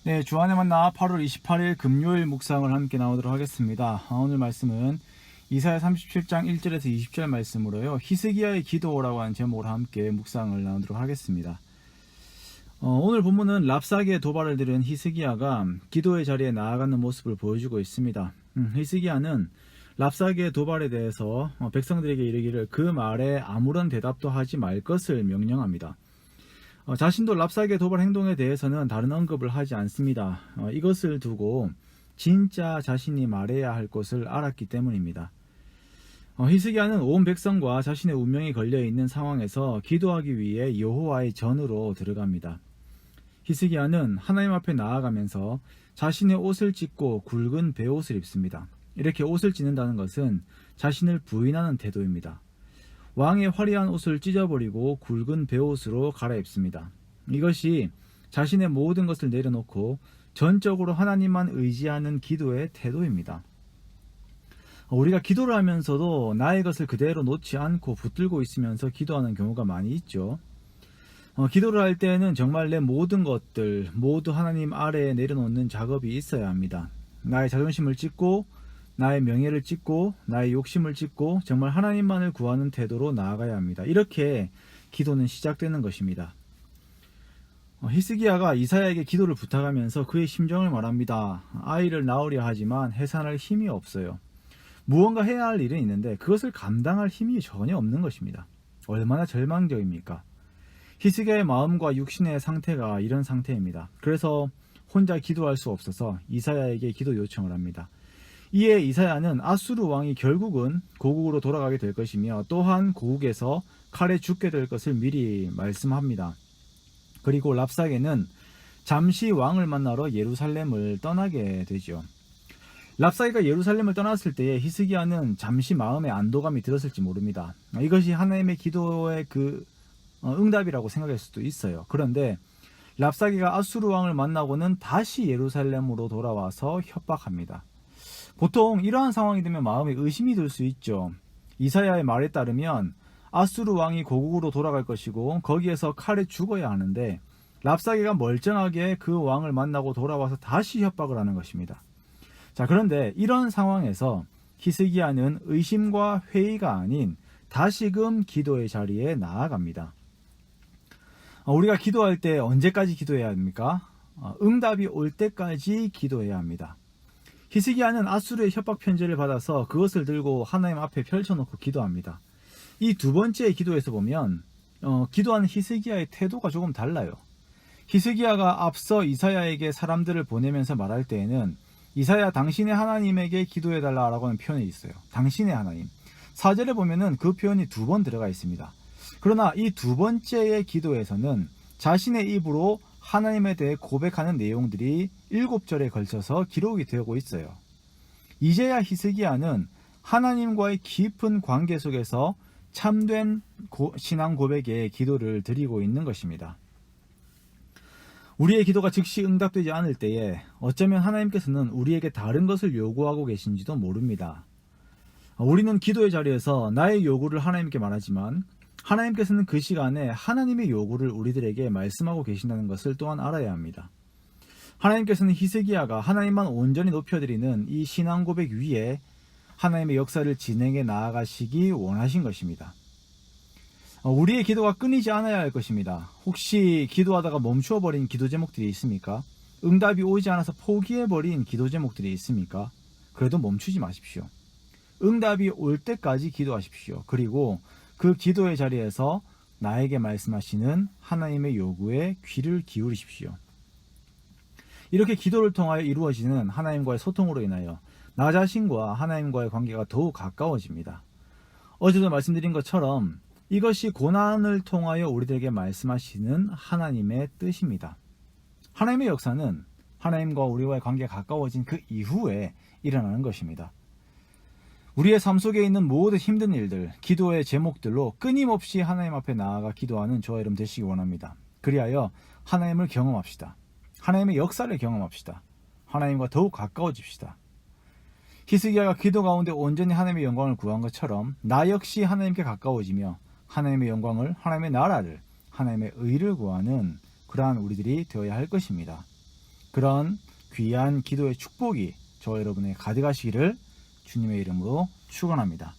네, 주안의 만나 8월 28일 금요일 묵상을 함께 나오도록 하겠습니다. 오늘 말씀은 이사야 37장 1절에서 20절 말씀으로요. 히스기야의 기도라고 하는 제목으로 함께 묵상을 나누도록 하겠습니다. 오늘 본문은 랍사게의 도발을 들은 히스기야가 기도의 자리에 나아가는 모습을 보여주고 있습니다. 히스기야는 랍사게의 도발에 대해서 백성들에게 이르기를 그 말에 아무런 대답도 하지 말 것을 명령합니다. 자신도 랍사게 도발 행동에 대해서는 다른 언급을 하지 않습니다. 이것을 두고 진짜 자신이 말해야 할 것을 알았기 때문입니다. 히스기야는 온 백성과 자신의 운명이 걸려있는 상황에서 기도하기 위해 여호와의 전으로 들어갑니다. 히스기야는 하나님 앞에 나아가면서 자신의 옷을 찢고 굵은 베옷을 입습니다. 이렇게 옷을 찢는다는 것은 자신을 부인하는 태도입니다. 왕의 화려한 옷을 찢어버리고 굵은 베옷으로 갈아입습니다. 이것이 자신의 모든 것을 내려놓고 전적으로 하나님만 의지하는 기도의 태도입니다. 우리가 기도를 하면서도 나의 것을 그대로 놓지 않고 붙들고 있으면서 기도하는 경우가 많이 있죠. 기도를 할 때에는 정말 내 모든 것들 모두 하나님 아래에 내려놓는 작업이 있어야 합니다. 나의 자존심을 찢고 나의 명예를 찢고 나의 욕심을 찢고 정말 하나님만을 구하는 태도로 나아가야 합니다. 이렇게 기도는 시작되는 것입니다. 히스기야가 이사야에게 기도를 부탁하면서 그의 심정을 말합니다. 아이를 낳으려 하지만 해산할 힘이 없어요. 무언가 해야 할 일은 있는데 그것을 감당할 힘이 전혀 없는 것입니다. 얼마나 절망적입니까? 히스기야의 마음과 육신의 상태가 이런 상태입니다. 그래서 혼자 기도할 수 없어서 이사야에게 기도 요청을 합니다. 이에 이사야는 아수르 왕이 결국은 고국으로 돌아가게 될 것이며 또한 고국에서 칼에 죽게 될 것을 미리 말씀합니다. 그리고 랍사게는 잠시 왕을 만나러 예루살렘을 떠나게 되죠. 랍사게가 예루살렘을 떠났을 때에 히스기야는 잠시 마음에 안도감이 들었을지 모릅니다. 이것이 하나님의 기도의 응답이라고 생각할 수도 있어요. 그런데 랍사게가 아수르 왕을 만나고는 다시 예루살렘으로 돌아와서 협박합니다. 보통 이러한 상황이 되면 마음에 의심이 들 수 있죠. 이사야의 말에 따르면 아수르 왕이 고국으로 돌아갈 것이고 거기에서 칼에 죽어야 하는데 랍사게가 멀쩡하게 그 왕을 만나고 돌아와서 다시 협박을 하는 것입니다. 자, 그런데 이런 상황에서 히스기야는 의심과 회의가 아닌 다시금 기도의 자리에 나아갑니다. 우리가 기도할 때 언제까지 기도해야 합니까? 응답이 올 때까지 기도해야 합니다. 히스기야는 아수르의 협박 편지를 받아서 그것을 들고 하나님 앞에 펼쳐놓고 기도합니다. 이 두 번째 기도에서 보면 기도하는 히스기야의 태도가 조금 달라요. 히스기야가 앞서 이사야에게 사람들을 보내면서 말할 때에는 이사야 당신의 하나님에게 기도해달라고 하는 표현이 있어요. 당신의 하나님. 4절에 보면은 그 표현이 두 번 들어가 있습니다. 그러나 이 두 번째의 기도에서는 자신의 입으로 하나님에 대해 고백하는 내용들이 7절에 걸쳐서 기록이 되고 있어요. 이제야 히스기야는 하나님과의 깊은 관계 속에서 참된 신앙 고백에 기도를 드리고 있는 것입니다. 우리의 기도가 즉시 응답되지 않을 때에 어쩌면 하나님께서는 우리에게 다른 것을 요구하고 계신지도 모릅니다. 우리는 기도의 자리에서 나의 요구를 하나님께 말하지만 하나님께서는 그 시간에 하나님의 요구를 우리들에게 말씀하고 계신다는 것을 또한 알아야 합니다. 하나님께서는 히스기야가 하나님만 온전히 높여드리는 이 신앙 고백 위에 하나님의 역사를 진행해 나아가시기 원하신 것입니다. 우리의 기도가 끊이지 않아야 할 것입니다. 혹시 기도하다가 멈추어버린 기도 제목들이 있습니까? 응답이 오지 않아서 포기해버린 기도 제목들이 있습니까? 그래도 멈추지 마십시오. 응답이 올 때까지 기도하십시오. 그리고 그 기도의 자리에서 나에게 말씀하시는 하나님의 요구에 귀를 기울이십시오. 이렇게 기도를 통하여 이루어지는 하나님과의 소통으로 인하여 나 자신과 하나님과의 관계가 더욱 가까워집니다. 어제도 말씀드린 것처럼 이것이 고난을 통하여 우리들에게 말씀하시는 하나님의 뜻입니다. 하나님의 역사는 하나님과 우리와의 관계가 가까워진 그 이후에 일어나는 것입니다. 우리의 삶 속에 있는 모든 힘든 일들, 기도의 제목들로 끊임없이 하나님 앞에 나아가 기도하는 저와 여러분 되시기 원합니다. 그리하여 하나님을 경험합시다. 하나님의 역사를 경험합시다. 하나님과 더욱 가까워집시다. 히스기야가 기도 가운데 온전히 하나님의 영광을 구한 것처럼 나 역시 하나님께 가까워지며 하나님의 영광을, 하나님의 나라를, 하나님의 의를 구하는 그러한 우리들이 되어야 할 것입니다. 그런 귀한 기도의 축복이 저와 여러분의 가득하시기를 주님의 이름으로 축원합니다.